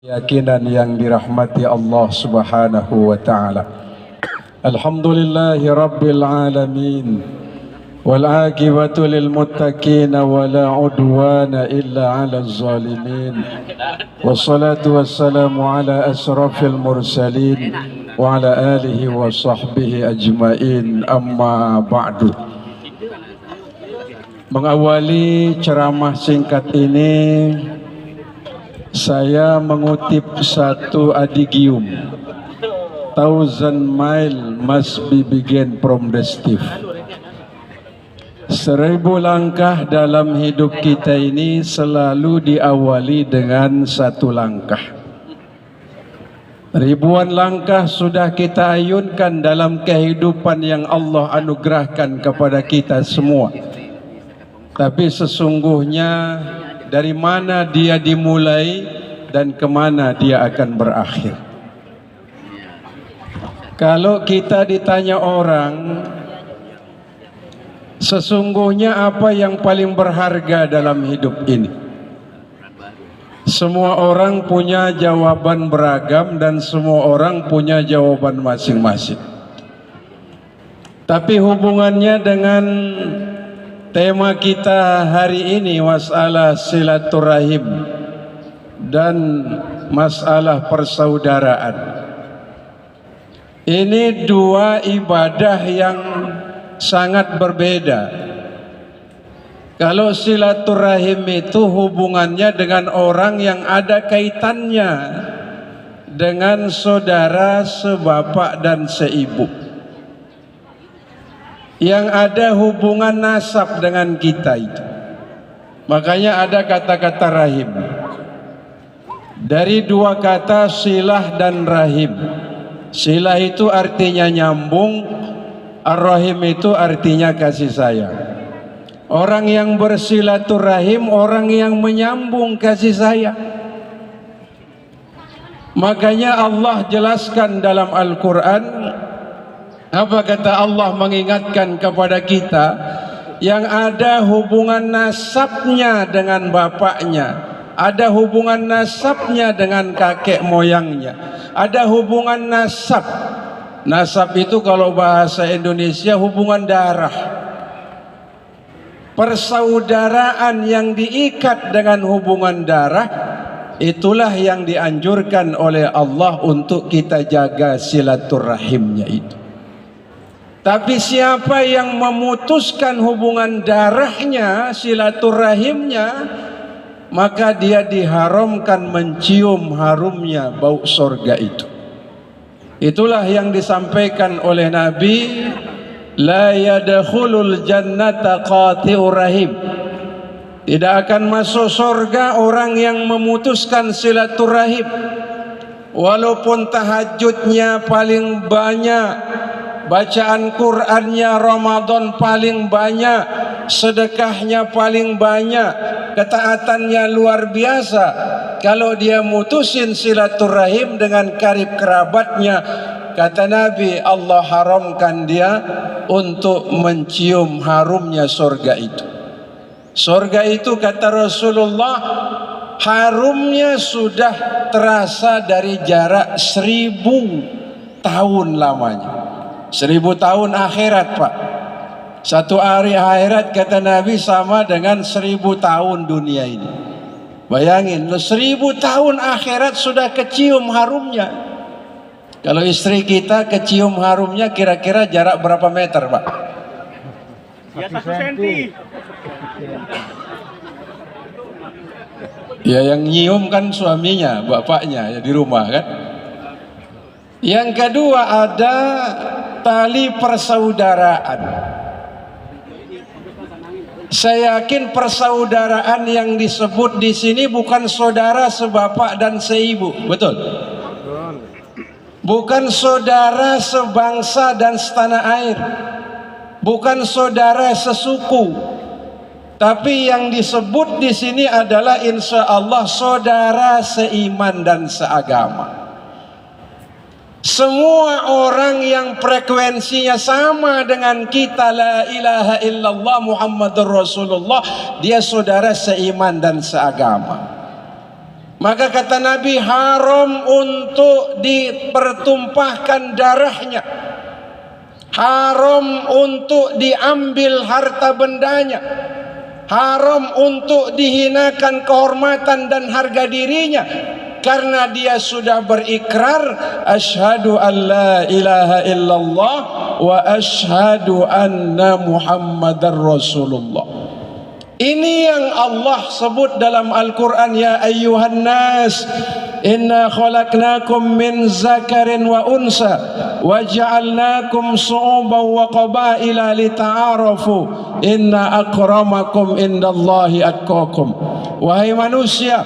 Keyakinan yang dirahmati Allah Subhanahu wa taala. Alhamdulillahi rabbil alamin. Wal aqibatu lil muttaqin wa la udwana illa 'alal zalimin. Wassalatu wassalamu ala asrafil mursalin wa ala alihi wa sahbihi ajmain, amma ba'du. Mengawali ceramah singkat ini, saya mengutip satu adigium, "Thousand mile must be begin from the stiff." 1000 langkah dalam hidup kita ini selalu diawali dengan satu langkah. Ribuan langkah sudah kita ayunkan dalam kehidupan yang Allah anugerahkan kepada kita semua. Tapi sesungguhnya dari mana dia dimulai dan kemana dia akan berakhir. Kalau kita ditanya orang, sesungguhnya apa yang paling berharga dalam hidup ini? Semua orang punya jawaban beragam dan semua orang punya jawaban masing-masing. Tapi hubungannya dengan tema kita hari ini, masalah silaturahim dan masalah persaudaraan. Ini dua ibadah yang sangat berbeda. Kalau silaturahim itu hubungannya dengan orang yang ada kaitannya dengan saudara sebapak dan seibu, yang ada hubungan nasab dengan kita itu. Makanya ada kata-kata rahim. Dari dua kata silah dan rahim. Silah itu artinya nyambung, ar-rahim itu artinya kasih sayang. Orang yang bersilaturahim, orang yang menyambung kasih sayang. Makanya Allah jelaskan dalam Al-Quran, apa kata Allah mengingatkan kepada kita, yang ada hubungan nasabnya dengan bapaknya, ada hubungan nasabnya dengan kakek moyangnya, ada hubungan nasab. Nasab itu kalau bahasa Indonesia hubungan darah. Persaudaraan yang diikat dengan hubungan darah, itulah yang dianjurkan oleh Allah untuk kita jaga silaturahimnya itu. Tapi siapa yang memutuskan hubungan darahnya, silaturahimnya, maka dia diharamkan mencium harumnya bau sorga itu. Itulah yang disampaikan oleh Nabi, la yadkhulul jannata qati'ur rahim. Tidak akan masuk surga orang yang memutuskan silaturahim. Walaupun tahajudnya paling banyak, bacaan Qur'annya Ramadan paling banyak, sedekahnya paling banyak, ketaatannya luar biasa, kalau dia mutusin silaturahim dengan karib kerabatnya, kata Nabi, Allah haramkan dia untuk mencium harumnya surga itu. Surga itu kata Rasulullah, harumnya sudah terasa dari jarak 1000 tahun lamanya. 1000 tahun akhirat, Pak. Satu hari akhirat kata Nabi sama dengan 1000 tahun dunia ini. Bayangin, 1000 tahun akhirat sudah kecium harumnya. Kalau istri kita kecium harumnya kira-kira jarak berapa meter, Pak? Ya 1 senti. Ya yang nyium kan suaminya, bapaknya ya di rumah kan. Yang kedua ada tali persaudaraan. Saya yakin persaudaraan yang disebut di sini bukan saudara sebapak dan seibu, betul? Bukan saudara sebangsa dan setanah air, bukan saudara sesuku, tapi yang disebut di sini adalah insya Allah saudara seiman dan seagama. Semua orang yang frekuensinya sama dengan kita, la ilaha illallah Muhammadur Rasulullah, dia saudara seiman dan seagama. Maka kata Nabi, haram untuk dipertumpahkan darahnya, haram untuk diambil harta bendanya, haram untuk dihinakan kehormatan dan harga dirinya, karena dia sudah berikrar asyhadu an la ilaha illallah wa asyhadu anna muhammadar rasulullah. Ini yang Allah sebut dalam Al-Quran, ya ayyuhan nas inna khalaqnakum min zakarin wa unsa wa ja'alnakum su'uban wa qabaila lita'arafu inna akramakum indallahi atqakum. Wahai manusia,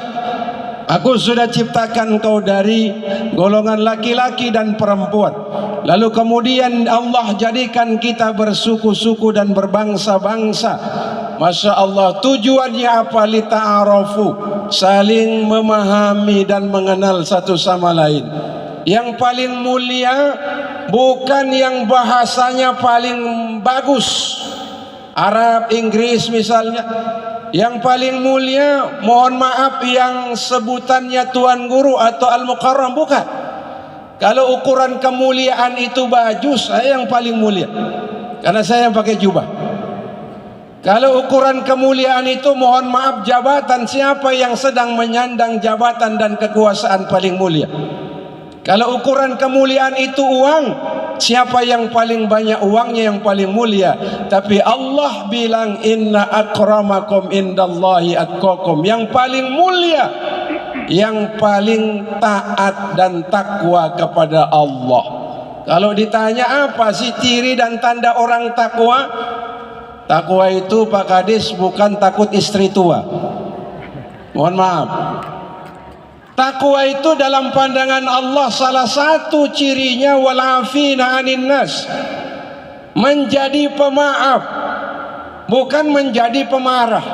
aku sudah ciptakan kau dari golongan laki-laki dan perempuan. Lalu kemudian Allah jadikan kita bersuku-suku dan berbangsa-bangsa. Masya Allah, tujuannya apa? Lita'arafu, saling memahami dan mengenal satu sama lain. Yang paling mulia bukan yang bahasanya paling bagus, Arab, Inggris misalnya. Yang paling mulia, mohon maaf, yang sebutannya tuan guru atau al-mukarram, bukan. Kalau ukuran kemuliaan itu baju, saya yang paling mulia, karena saya yang pakai jubah. Kalau ukuran kemuliaan itu, mohon maaf, jabatan, siapa yang sedang menyandang jabatan dan kekuasaan paling mulia. Kalau ukuran kemuliaan itu uang, siapa yang paling banyak uangnya yang paling mulia. Tapi Allah bilang inna akramakum indallahi atqakum. Yang paling mulia, yang paling taat dan takwa kepada Allah. Kalau ditanya apa sih ciri dan tanda orang takwa? Takwa itu Pak Kadis bukan takut istri tua. Mohon maaf. Takwa itu dalam pandangan Allah salah satu cirinya walafina anin nas, menjadi pemaaf, bukan menjadi pemarah.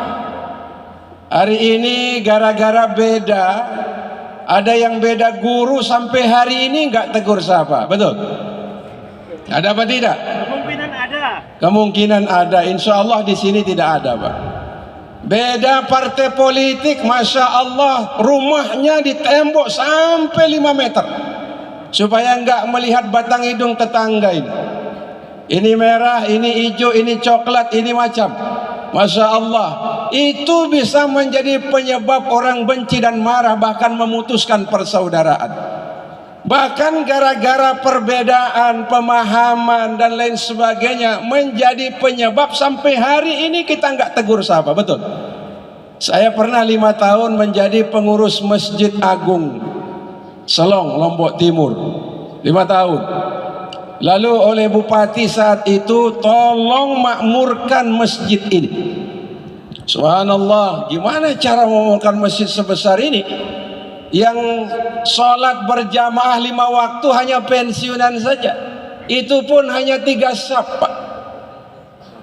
Hari ini gara-gara beda, ada yang beda guru sampai hari ini nggak tegur sapa, betul? Ada apa tidak? Kemungkinan ada. Kemungkinan ada. Insya Allah di sini tidak ada, Pak. Beda partai politik, masya Allah, rumahnya ditembok sampai 5 meter supaya enggak melihat batang hidung tetangga ini. Ini merah, ini hijau, ini coklat, ini macam. Masya Allah, itu bisa menjadi penyebab orang benci dan marah, bahkan memutuskan persaudaraan. Bahkan gara-gara perbedaan pemahaman dan lain sebagainya menjadi penyebab sampai hari ini kita nggak tegur sapa, betul? Saya pernah 5 tahun menjadi pengurus Masjid Agung Selong, Lombok Timur, 5 tahun. Lalu oleh Bupati saat itu, tolong makmurkan masjid ini. Subhanallah, gimana cara memakmurkan masjid sebesar ini? Yang sholat berjamaah 5 waktu hanya pensiunan saja, itu pun hanya 3 saf, Pak.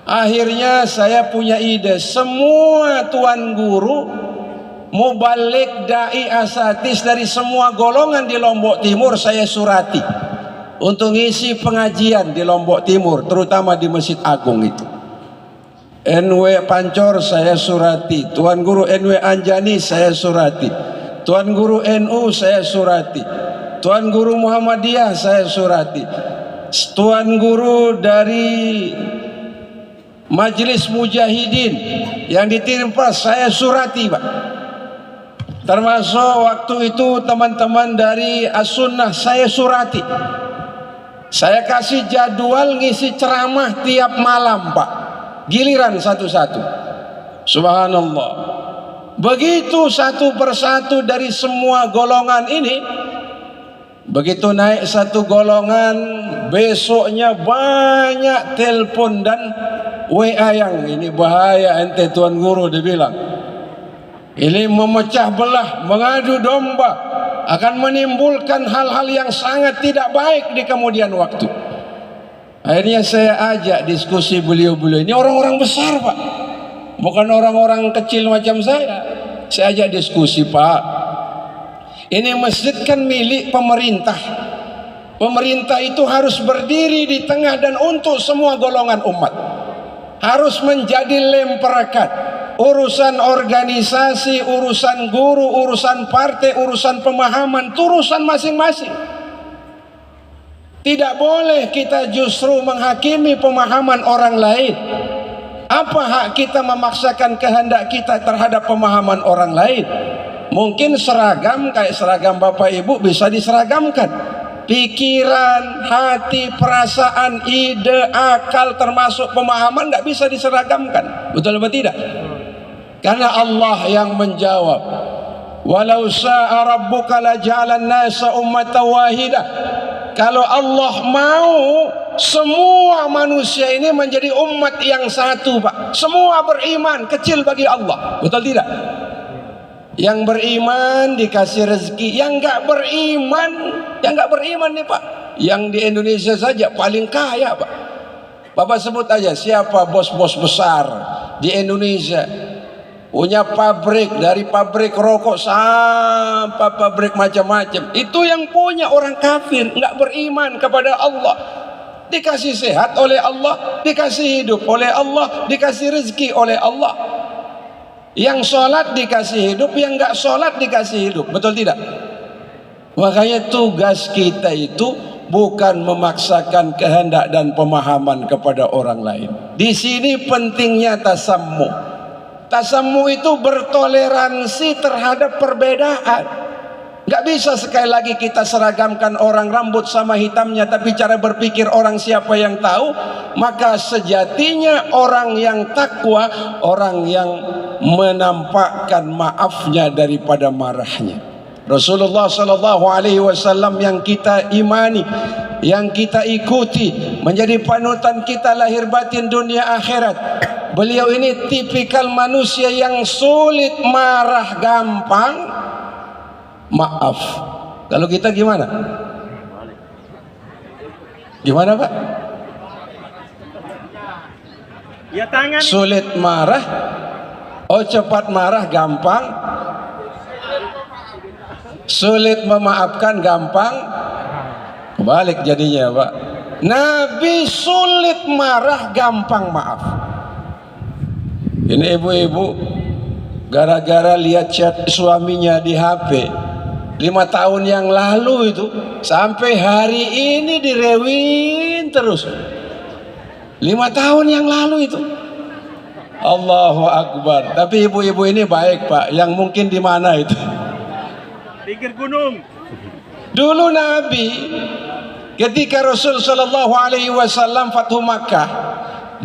Akhirnya saya punya ide, semua tuan guru, mubalik, dai, asatis dari semua golongan di Lombok Timur saya surati untuk ngisi pengajian di Lombok Timur, terutama di Masjid Agung itu. NW Pancor saya surati, tuan guru NW Anjani saya surati, tuan guru NU saya surati, tuan guru Muhammadiyah saya surati, tuan guru dari Majelis Mujahidin yang ditimpa saya surati, Pak. Termasuk waktu itu teman-teman dari As-Sunnah saya surati. Saya kasih jadwal ngisi ceramah tiap malam, Pak, giliran satu-satu. Subhanallah. Begitu satu persatu dari semua golongan ini. Begitu naik satu golongan, besoknya banyak telepon dan WA yang ini bahaya ente tuan guru, dibilang ini memecah belah, mengadu domba, akan menimbulkan hal-hal yang sangat tidak baik di kemudian waktu. Akhirnya saya ajak diskusi beliau-beliau ini, orang-orang besar, Pak, bukan orang-orang kecil macam saya. Saya ajak diskusi, Pak, ini masjid kan milik pemerintah. Pemerintah itu harus berdiri di tengah dan untuk semua golongan umat, harus menjadi lem perekat urusan organisasi, urusan guru, urusan partai, urusan pemahaman, itu urusan masing-masing. Tidak boleh kita justru menghakimi pemahaman orang lain. Apa hak kita memaksakan kehendak kita terhadap pemahaman orang lain? Mungkin seragam kayak seragam Bapak Ibu bisa diseragamkan. Pikiran, hati, perasaan, ide, akal termasuk pemahaman tidak bisa diseragamkan. Betul atau tidak? Karena Allah yang menjawab, walau sa'a rabbuka laja'alan nasa ummatan wahidah. Kalau Allah mau, semua manusia ini menjadi umat yang satu, Pak. Semua beriman, kecil bagi Allah. Betul tidak? Yang beriman dikasih rezeki, yang enggak beriman nih Pak, yang di Indonesia saja paling kaya Pak. Bapak sebut aja siapa bos-bos besar di Indonesia, punya pabrik, dari pabrik rokok sampai pabrik macam-macam, itu yang punya orang kafir, enggak beriman kepada Allah. Dikasih sehat oleh Allah, dikasih hidup oleh Allah, dikasih rezeki oleh Allah. Yang sholat dikasih hidup, yang enggak sholat dikasih hidup. Betul tidak? Makanya tugas kita itu bukan memaksakan kehendak dan pemahaman kepada orang lain. Di sini pentingnya tasammu. Tasammu itu bertoleransi terhadap perbedaan. Enggak bisa sekali lagi kita seragamkan orang rambut sama hitamnya, tapi cara berpikir orang siapa yang tahu. Maka sejatinya orang yang takwa, orang yang menampakkan maafnya daripada marahnya. Rasulullah sallallahu alaihi wasallam yang kita imani, yang kita ikuti, menjadi panutan kita lahir batin dunia akhirat. Beliau ini tipikal manusia yang sulit marah gampang, maaf. Kalau kita gimana? Gimana Pak? Ya tangan. Sulit marah, oh cepat marah gampang, sulit memaafkan gampang, kebalik jadinya Pak. Nabi sulit marah gampang maaf. Ini ibu-ibu gara-gara lihat chat suaminya di HP 5 tahun yang lalu itu, sampai hari ini direwin terus. 5 tahun yang lalu itu. Allahu Akbar. Tapi ibu-ibu ini baik Pak. Yang mungkin di mana itu? Pinggir gunung. Dulu Nabi ketika Rasul sallallahu alaihi wasallam Fathu Makkah,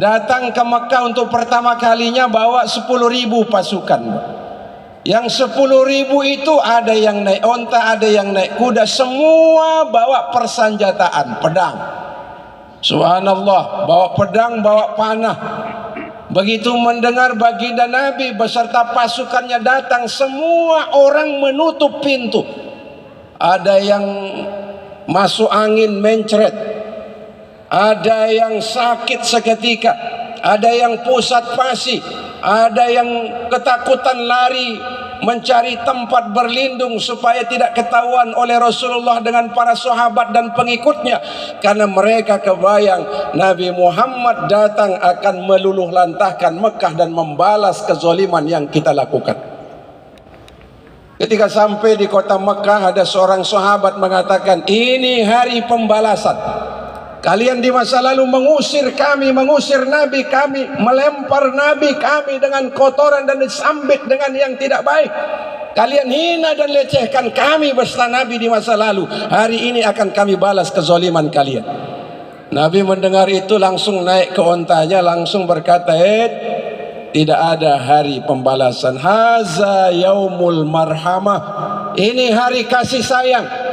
datang ke Makkah untuk pertama kalinya bawa 10.000 pasukan. Yang 10.000 itu ada yang naik onta, ada yang naik kuda, semua bawa persenjataan, pedang. Subhanallah, bawa pedang, bawa panah. Begitu mendengar baginda Nabi beserta pasukannya datang, semua orang menutup pintu. Ada yang masuk angin mencret, ada yang sakit seketika, ada yang pusat pasi, ada yang ketakutan lari mencari tempat berlindung supaya tidak ketahuan oleh Rasulullah dengan para sahabat dan pengikutnya, karena mereka kebayang Nabi Muhammad datang akan meluluh lantahkan Mekah dan membalas kezaliman yang kita lakukan. Ketika sampai di kota Mekah, ada seorang sahabat mengatakan, ini hari pembalasan. Kalian di masa lalu mengusir kami, mengusir Nabi kami, melempar Nabi kami dengan kotoran dan disambit dengan yang tidak baik. Kalian hina dan lecehkan kami beserta Nabi di masa lalu. Hari ini akan kami balas kezaliman kalian. Nabi mendengar itu langsung naik ke ontanya, langsung berkata, tidak ada hari pembalasan. Haza yaumul marhamah. Ini hari kasih sayang.